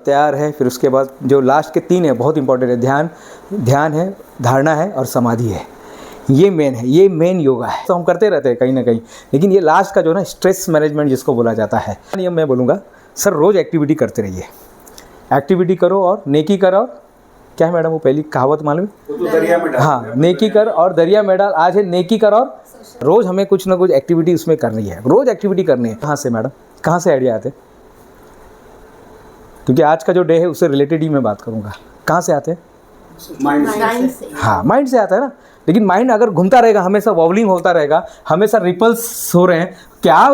तैयार है। फिर उसके बाद जो लास्ट के 3 है बहुत इंपॉर्टेंट है, ध्यान है, धारणा है और समाधि है। ये मेन है, ये मेन योगा है। तो हम करते रहते हैं कहीं ना कहीं, लेकिन ये लास्ट का जो ना स्ट्रेस मैनेजमेंट जिसको बोला जाता है, नियम मैं बोलूँगा सर रोज़ एक्टिविटी करते रहिए। एक्टिविटी करो और नेकी करो। और क्या है मैडम वो पहली कहावत मालूम है? तो दरिया में डाल। हाँ, नेकी कर और दरिया में डाल। आज है नेकी कर और रोज़ हमें कुछ ना कुछ एक्टिविटी उसमें करनी है, रोज़ एक्टिविटी करनी है। कहाँ से मैडम, कहाँ से आइडिया आते? क्योंकि आज का जो डे है उससे रिलेटेड ही मैं बात करूँगा। कहाँ से आते हैं? माइंड से। हाँ, माइंड से आता है ना। लेकिन माइंड अगर घूमता रहेगा, हमेशा वॉवलिंग होता रहेगा, हमेशा रिपल्स हो रहे हैं, क्या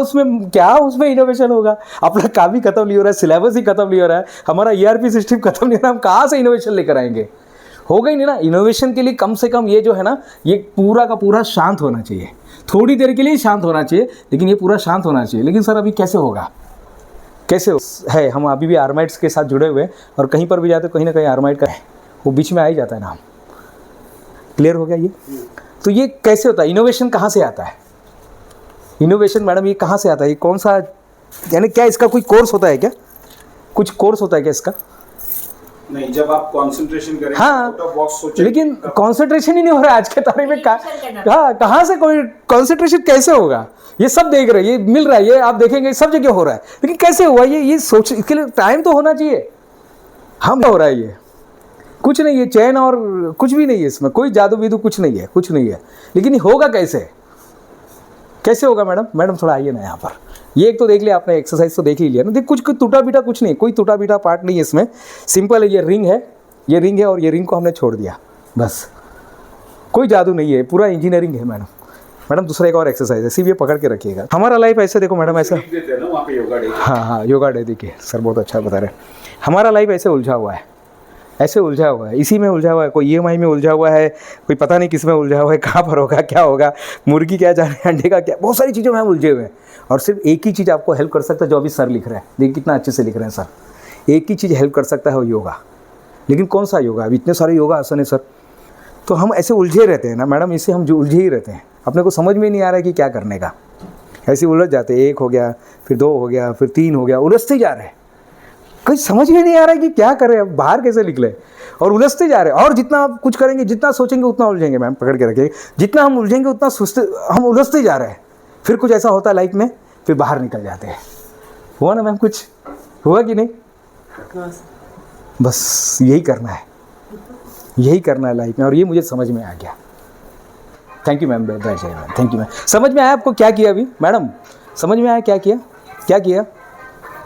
उसमें इनोवेशन होगा? अपना काम ही खत्म नहीं हो रहा है, सिलेबस ही खत्म नहीं हो रहा है, हमारा ERP सिस्टम खत्म नहीं हो रहा है, हम कहाँ से इनोवेशन लेकर आएंगे? होगा ही नहीं ना। इनोवेशन के लिए कम से कम ये जो है ना, ये पूरा का पूरा शांत होना चाहिए। थोड़ी देर के लिए शांत होना चाहिए, लेकिन ये पूरा शांत होना चाहिए। लेकिन सर अभी कैसे होगा? कैसे है? हम अभी भी आर्माइड्स के साथ जुड़े हुए हैं और कहीं पर भी जाते कहीं ना कहीं आर्माइड का वो बीच में आ ही जाता है नाम। क्लियर हो गया ये? तो ये कैसे होता है? इनोवेशन कहाँ से आता है? इनोवेशन मैडम ये कहाँ से आता है? ये कौन सा, यानी क्या इसका कोई कोर्स होता है क्या? कुछ कोर्स होता है क्या इसका? नहीं, जब आप कंसंट्रेशन करें, हाँ, बॉक्स सोचें, लेकिन कंसंट्रेशन ही नहीं हो रहा है आज के तारीख में। कहाँ से कोई कंसंट्रेशन कैसे होगा? ये सब देख रहे हैं, ये मिल रहा है, ये आप देखेंगे सब जगह हो रहा है, लेकिन कैसे हुआ ये सोच, इसके लिए टाइम तो होना चाहिए। हम हो रहा है ये कुछ नहीं है, चैन और कुछ भी नहीं है इसमें, कोई जादू विदू कुछ नहीं है, कुछ नहीं है। लेकिन ये होगा कैसे? कैसे होगा मैडम? मैडम थोड़ा आइए ना यहाँ पर। ये एक तो देख लिया आपने, एक्सरसाइज तो देख ही लिया ना। देख कुछ टूटा बीटा कुछ नहीं, कोई टूटा बीटा पार्ट नहीं है इसमें। सिंपल है, ये रिंग है, ये रिंग है और ये रिंग को हमने छोड़ दिया, बस। कोई जादू नहीं है, पूरा इंजीनियरिंग है मैडम। मैडम दूसरा एक और एक्सरसाइज है, सिर्फ ये पकड़ के रखिएगा। हमारा लाइफ ऐसे देखो मैडम, ऐसा देते हैं ना वहाँ पे योगा डे। हाँ, योगा डे देखिए सर, बहुत अच्छा बता रहे हैं। हमारा लाइफ ऐसे उलझा हुआ है, ऐसे उलझा हुआ है, इसी में उलझा हुआ है। कोई EMI में उलझा हुआ है, कोई पता नहीं किस में उलझा हुआ है, कहाँ पर होगा, क्या होगा, मुर्गी क्या जाने, अंडे का क्या, बहुत सारी चीज़ों में हम उलझे हुए हैं। और सिर्फ एक ही चीज़ आपको हेल्प कर सकता है, जो अभी सर लिख रहे हैं, देखिए कितना अच्छे से लिख रहे हैं सर। एक ही चीज़ हेल्प कर सकता है, वो योगा। लेकिन कौन सा योगा? अभी इतने सारे योगा आसन है सर। तो हम ऐसे उलझे रहते हैं ना मैडम, इससे हम जो उलझे ही रहते हैं, अपने को समझ में नहीं आ रहा है कि क्या करने का। ऐसे उलझ जाते हैं, 1 हो गया, फिर 2 हो गया, फिर 3 हो गया, उलझते जा रहे हैं। कहीं समझ में नहीं आ रहा है कि क्या करें, अब बाहर कैसे निकले, और उलझते जा रहे हैं। और जितना आप कुछ करेंगे, जितना सोचेंगे उतना उलझेंगे मैम, पकड़ के रखिए। जितना हम उलझेंगे उतना हम उलझते जा रहे हैं। फिर कुछ ऐसा होता है लाइफ में, फिर बाहर निकल जाते हैं। हुआ ना मैम? कुछ हुआ कि नहीं? बस यही करना है, यही करना है लाइफ में, और ये मुझे समझ में आ गया। थैंक यू मैम, बैठ जाइए मैम। Thank you ma'am. समझ में आया आपको क्या किया अभी मैडम? समझ में आया क्या किया? क्या किया?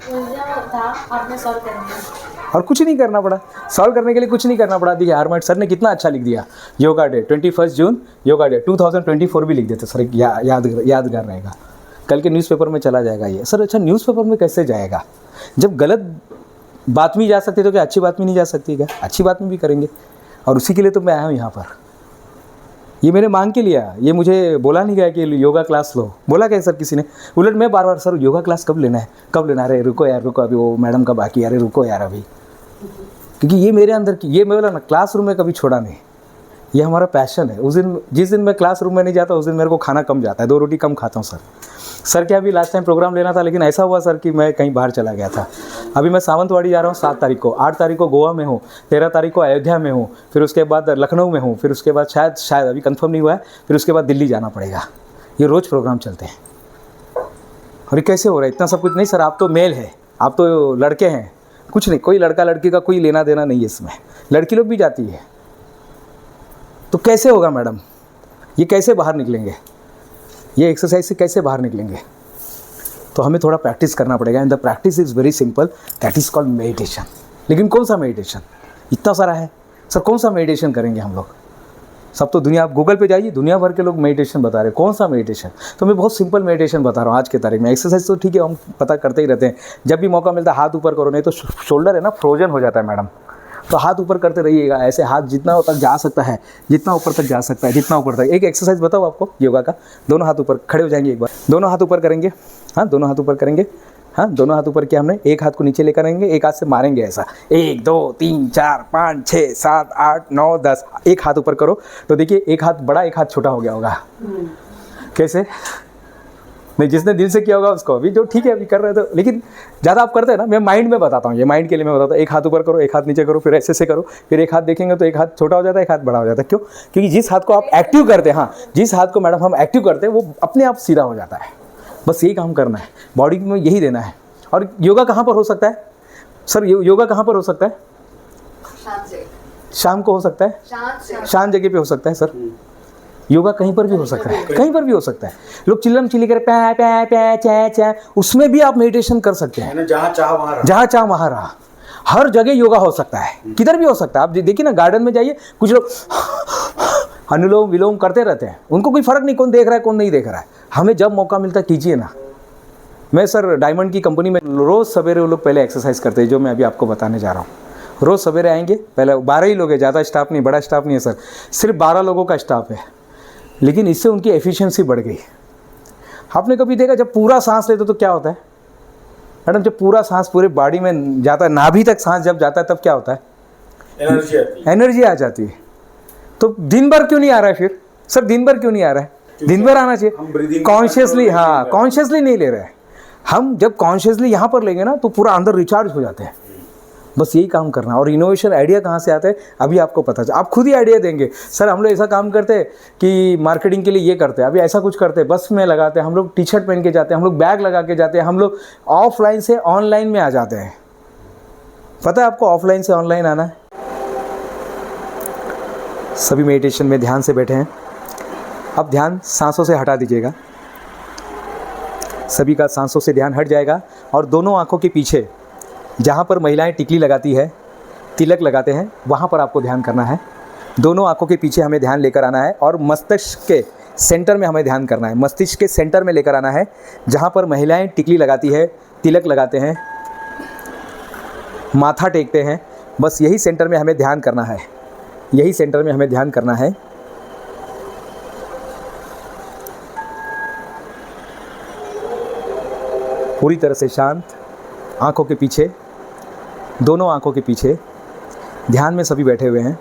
आपने सॉल्व कर दिया और कुछ नहीं करना पड़ा, सॉल्व करने के लिए कुछ नहीं करना पड़ा। देखिए आर्माइड सर ने कितना अच्छा लिख दिया, योगा डे 21 जून योगा डे 2024 भी लिख देते सर, यादगार रहेगा, कल के न्यूज़पेपर में चला जाएगा ये। सर अच्छा, न्यूज़पेपर में कैसे जाएगा? जब गलत बात में जा सकती तो क्या अच्छी बात में नहीं जा सकती क्या? अच्छी बात में भी करेंगे, और उसी के लिए तो मैं आया हूँ यहाँ पर। ये मैंने मांग के लिया, ये मुझे बोला नहीं गया कि योगा क्लास लो। बोला क्या सर किसी ने? उलट मैं बार बार सर योगा क्लास कब लेना है, कब लेना है? अरे रुको यार, रुको, अभी वो मैडम का बाकी है, अरे रुको यार अभी। क्योंकि ये मेरे अंदर की, ये मैं बोला ना, क्लासरूम में कभी छोड़ा नहीं। ये हमारा पैशन है। उस दिन, जिस दिन मैं क्लासरूम में नहीं जाता, उस दिन मेरे को खाना कम जाता है, 2 रोटी कम खाता हूँ सर। सर क्या अभी लास्ट टाइम प्रोग्राम लेना था, लेकिन ऐसा हुआ सर कि मैं कहीं बाहर चला गया था। अभी मैं सावंतवाड़ी जा रहा हूँ 7 तारीख को, 8 तारीख को गोवा में हूँ, 13 तारीख को अयोध्या में हूँ, फिर उसके बाद लखनऊ में हूँ, फिर उसके बाद शायद अभी कंफर्म नहीं हुआ है, फिर उसके बाद दिल्ली जाना पड़ेगा। ये रोज़ प्रोग्राम चलते हैं। और ये कैसे हो रहा है? इतना सब कुछ नहीं सर, आप तो मेल है, आप तो लड़के हैं, कुछ नहीं, कोई लड़का लड़की का कोई लेना देना नहीं है इसमें। लड़की लोग भी जाती है, तो कैसे होगा मैडम? ये कैसे बाहर निकलेंगे? ये एक्सरसाइज से कैसे बाहर निकलेंगे? तो हमें थोड़ा प्रैक्टिस करना पड़ेगा, and the practice is very simple, that is called meditation. लेकिन कौन सा मेडिटेशन? इतना सारा है सर, कौन सा मेडिटेशन करेंगे हम लोग? सब तो दुनिया, आप गूगल पे जाइए, दुनिया भर के लोग मेडिटेशन बता रहे हैं। कौन सा मेडिटेशन? तो मैं बहुत सिंपल मेडिटेशन बता रहा हूँ आज के तारीख में। एक्सरसाइज तो ठीक है, हम पता करते ही रहते हैं, जब भी मौका मिलता है हाथ ऊपर करो, नहीं तो शोल्डर है ना फ्रोजन हो जाता है मैडम। तो हाथ ऊपर करते रहिएगा, ऐसे हाथ जितना तक जा सकता है, जितना ऊपर तक जा सकता है, जितना ऊपर तक। एक एक्सरसाइज बताओ आपको योगा का, दोनों हाथ ऊपर, खड़े हो जाएंगे एक बार, दोनों हाथ ऊपर करेंगे। हाँ, दोनों हाथ ऊपर करेंगे। हाँ, दोनों हाथ ऊपर किया हमने, एक हाथ को नीचे लेकर आएंगे, एक हाथ से मारेंगे ऐसा, 1 2 3 4 5 6 7 8 9 10, एक हाथ ऊपर करो तो देखिए एक हाथ बड़ा, एक हाथ छोटा हो गया होगा। कैसे? नहीं, जिसने दिल से किया होगा उसको अभी जो ठीक है अभी कर रहे थे, लेकिन ज़्यादा आप करते हैं ना, मैं माइंड में बताता हूँ, ये माइंड के लिए मैं बताता हूँ। एक हाथ ऊपर करो, एक हाथ नीचे करो, फिर ऐसे करो, फिर एक हाथ देखेंगे तो एक हाथ छोटा हो जाता है, एक हाथ बड़ा हो जाता है। क्यों? क्योंकि जिस हाथ को आप एक्टिव करते हैं, हाँ, जिस हाथ को मैडम हम एक्टिव करते हैं वो अपने आप सीधा हो जाता है। बस यही काम करना है, बॉडी में यही देना है। और योगा कहाँ पर हो सकता है सर? योगा कहाँ पर हो सकता है? शाम को हो सकता है, शांत जगह पे हो सकता है सर। योगा कहीं पर भी हो सकता है, कहीं पर भी हो सकता है। लोग चिल्लम चिल्ली कर पै पै पै चे चे, उसमें भी आप मेडिटेशन कर सकते हैं। है ना, जहाँ चाह वहाँ रहा। जहाँ चाह वहाँ रहा। हर जगह योगा हो सकता है, किधर भी हो सकता है। आप देखिए ना, गार्डन में जाइए, कुछ लोग अनुलोम विलोम करते रहते हैं, उनको कोई फर्क नहीं कौन देख रहा है कौन नहीं देख रहा है। हमें जब मौका मिलता है कीजिए ना। मैं सर डायमंड की कंपनी में रोज़ सवेरे वो लोग पहले एक्सरसाइज करते हैं, जो मैं अभी आपको बताने जा रहा हूँ। रोज़ सवेरे आएंगे, पहले 12 ही लोग हैं, ज़्यादा स्टाफ नहीं, बड़ा स्टाफ नहीं है सर, सिर्फ 12 लोगों का स्टाफ है, लेकिन इससे उनकी एफिशिएंसी बढ़ गई। आपने कभी देखा जब पूरा सांस लेते तो क्या होता है मैडम? जब पूरा सांस पूरे बॉडी में जाता है, नाभि तक सांस जब जाता है तब क्या होता है? एनर्जी आती है। एनर्जी आ जाती है। तो दिन भर क्यों नहीं आ रहा है फिर सर? दिन भर क्यों नहीं आ रहा है? दिन भर आना हम चाहिए। breathing कॉन्शियसली, control हाँ, नहीं कॉन्शियसली नहीं ले रहे हैं हम। जब कॉन्शियसली यहाँ पर लेंगे ना तो पूरा अंदर रिचार्ज हो जाते हैं। बस यही काम करना। और इनोवेशन आइडिया कहाँ से आता है अभी आपको पता चला। आप खुद ही आइडिया देंगे, सर हम लोग ऐसा काम करते हैं कि मार्केटिंग के लिए ये करते हैं, अभी ऐसा कुछ करते हैं, बस में लगाते हैं, हम लोग टी शर्ट पहन के जाते हैं, हम लोग बैग लगा के जाते हैं, हम लोग ऑफलाइन से ऑनलाइन में आ जाते हैं। पता है आपको ऑफलाइन से ऑनलाइन आना है। सभी मेडिटेशन में ध्यान से बैठे हैं। अब ध्यान सांसों से हटा दीजिएगा। सभी का सांसों से ध्यान हट जाएगा और दोनों आंखों के पीछे जहाँ पर महिलाएं टिकली लगाती है, तिलक लगाते हैं, वहाँ पर आपको ध्यान करना है। दोनों आंखों के पीछे हमें ध्यान लेकर आना है और मस्तिष्क के सेंटर में हमें ध्यान करना है। मस्तिष्क के सेंटर में लेकर आना है, जहाँ पर महिलाएं टिकली लगाती है, तिलक लगाते हैं, माथा टेकते हैं। बस यही सेंटर में हमें ध्यान करना है, यही सेंटर में हमें ध्यान करना है। पूरी तरह से शांत, आंखों के पीछे, दोनों आंखों के पीछे ध्यान में सभी बैठे हुए हैं।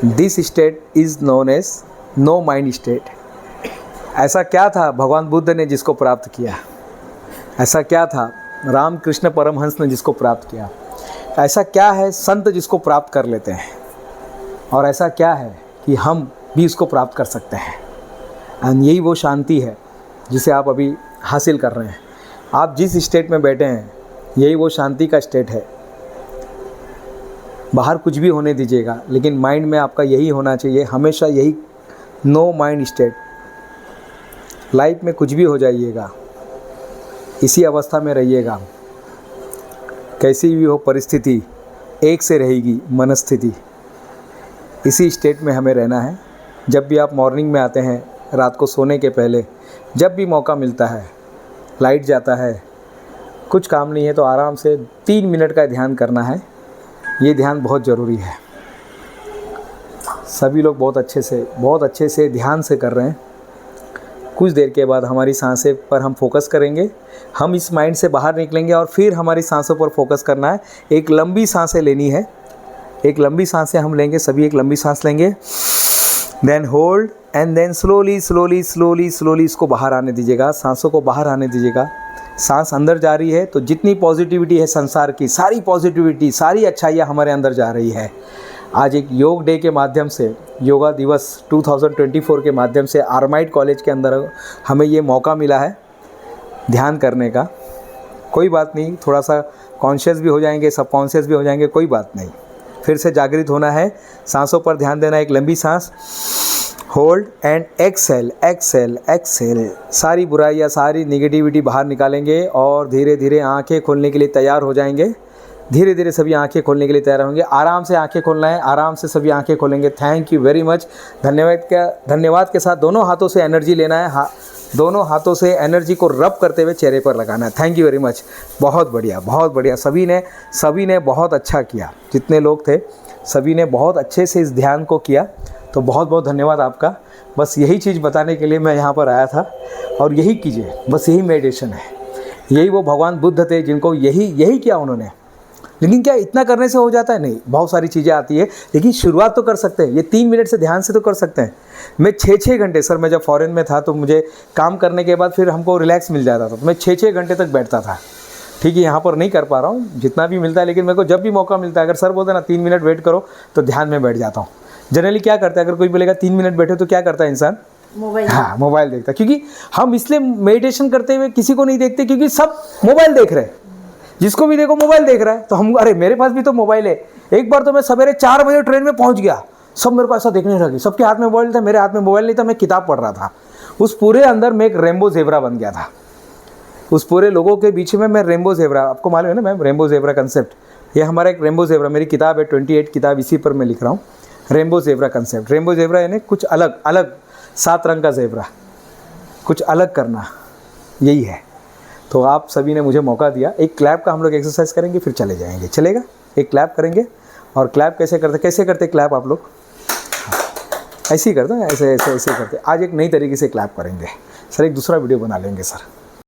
This state is known as no mind state. ऐसा क्या था भगवान बुद्ध ने जिसको प्राप्त किया? ऐसा क्या था रामकृष्ण परमहंस ने जिसको प्राप्त किया? ऐसा क्या है संत जिसको प्राप्त कर लेते हैं? और ऐसा क्या है कि हम भी इसको प्राप्त कर सकते हैं? एंड यही वो शांति है जिसे आप अभी हासिल कर रहे हैं। आप जिस स्टेट में बैठे हैं यही वो शांति का स्टेट है। बाहर कुछ भी होने दीजिएगा, लेकिन माइंड में आपका यही होना चाहिए, हमेशा यही नो माइंड स्टेट। लाइफ में कुछ भी हो जाइएगा, इसी अवस्था में रहिएगा। कैसी भी हो परिस्थिति, एक से रहेगी मनस्थिति। इसी स्टेट में हमें रहना है। जब भी आप मॉर्निंग में आते हैं, रात को सोने के पहले, जब भी मौका मिलता है, लाइट जाता है, कुछ काम नहीं है तो आराम से 3 मिनट का ध्यान करना है। ये ध्यान बहुत ज़रूरी है। सभी लोग बहुत अच्छे से ध्यान से कर रहे हैं। कुछ देर के बाद हमारी सांसें पर हम फोकस करेंगे। हम इस माइंड से बाहर निकलेंगे और फिर हमारी सांसों पर फोकस करना है। एक लंबी सांसें लेनी है, एक लंबी सांसें हम लेंगे, सभी एक लंबी सांस लेंगे, then hold and then slowly इसको बाहर आने दीजिएगा। सांसों को बाहर आने दीजिएगा। सांस अंदर जा रही है तो जितनी पॉजिटिविटी है संसार की, सारी पॉजिटिविटी, सारी अच्छाइयाँ हमारे अंदर जा रही है। आज एक योग डे के माध्यम से, योगा दिवस 2024 के माध्यम से आर्माइड कॉलेज के अंदर हमें ये मौका मिला है ध्यान करने का। कोई बात नहीं, थोड़ा सा कॉन्शियस भी हो जाएंगे, सबकॉन्शियस भी हो जाएंगे, कोई बात नहीं। फिर से जागृत होना है, सांसों पर ध्यान देना। एक लंबी सांस, hold and exhale exhale exhale. सारी बुराइयाँ, सारी निगेटिविटी बाहर निकालेंगे और धीरे धीरे आंखें खोलने के लिए तैयार हो जाएंगे। धीरे धीरे सभी आंखें खोलने के लिए तैयार होंगे। आराम से आंखें खोलना है, आराम से सभी आंखें खोलेंगे। Thank you very much. धन्यवाद के साथ दोनों हाथों से एनर्जी लेना है। दोनों हाथों से एनर्जी को रब करते हुए चेहरे पर लगाना है। Thank you very much. बहुत बढ़िया, बहुत बढ़िया। सभी ने बहुत अच्छा किया। जितने लोग थे सभी ने बहुत अच्छे से इस ध्यान को किया, तो बहुत बहुत धन्यवाद आपका। बस यही चीज़ बताने के लिए मैं यहाँ पर आया था। और यही कीजिए, बस यही मेडिटेशन है। यही वो भगवान बुद्ध थे जिनको यही किया उन्होंने। लेकिन क्या इतना करने से हो जाता है? नहीं, बहुत सारी चीज़ें आती है, लेकिन शुरुआत तो कर सकते हैं। ये 3 मिनट से ध्यान से तो कर सकते हैं। मैं 6-6 घंटे, सर मैं जब फॉरेन में था तो मुझे काम करने के बाद फिर हमको रिलैक्स मिल जाता था, तो मैं 6-6 घंटे तक बैठता था। ठीक है, यहाँ पर नहीं कर पा रहा हूँ, जितना भी मिलता है, लेकिन मेरे को जब भी मौका मिलता है, अगर सर बोलते हैं ना 3 मिनट वेट करो, तो ध्यान में बैठ जाता हूँ। जनरली क्या करता है, अगर कोई बोलेगा 3 मिनट बैठो तो क्या करता है इंसान? मोबाइल। हाँ, मोबाइल देखता है। क्योंकि हम इसलिए मेडिटेशन करते हुए किसी को नहीं देखते, क्योंकि सब मोबाइल देख रहे हैं। जिसको भी देखो मोबाइल देख रहा है, तो हम अरे मेरे पास भी तो मोबाइल है। एक बार तो मैं सवेरे 4 बजे ट्रेन में पहुंच गया, सब मेरे को ऐसा देखने लगे, सबके हाथ में मोबाइल था, मेरे हाथ में मोबाइल नहीं था, मैं किताब पढ़ रहा था। उस पूरे अंदर में एक रेनबो ज़ेब्रा बन गया था। उस पूरे लोगों के बीच में मैं रेनबो ज़ेब्रा, आपको मालूम है ना मैम रेनबो ज़ेब्रा कंसेप्ट, ये हमारा एक रेनबो ज़ेब्रा, मेरी किताब है 28 किताब, इसी पर मैं लिख रहा हूँ। Rainbow zebra concept, rainbow zebra यानी कुछ अलग अलग, 7 रंग का ज़ेब्रा, कुछ अलग करना, यही है। तो आप सभी ने मुझे मौका दिया। एक क्लैप का हम लोग एक्सरसाइज करेंगे, फिर चले जाएंगे, चलेगा? एक क्लैप करेंगे। और क्लैप कैसे करते क्लैप आप लोग? ऐसे ही करते हैं, ऐसे ऐसे ऐसे करते। आज एक नई तरीके से क्लैप करेंगे सर, एक दूसरा वीडियो बना लेंगे सर।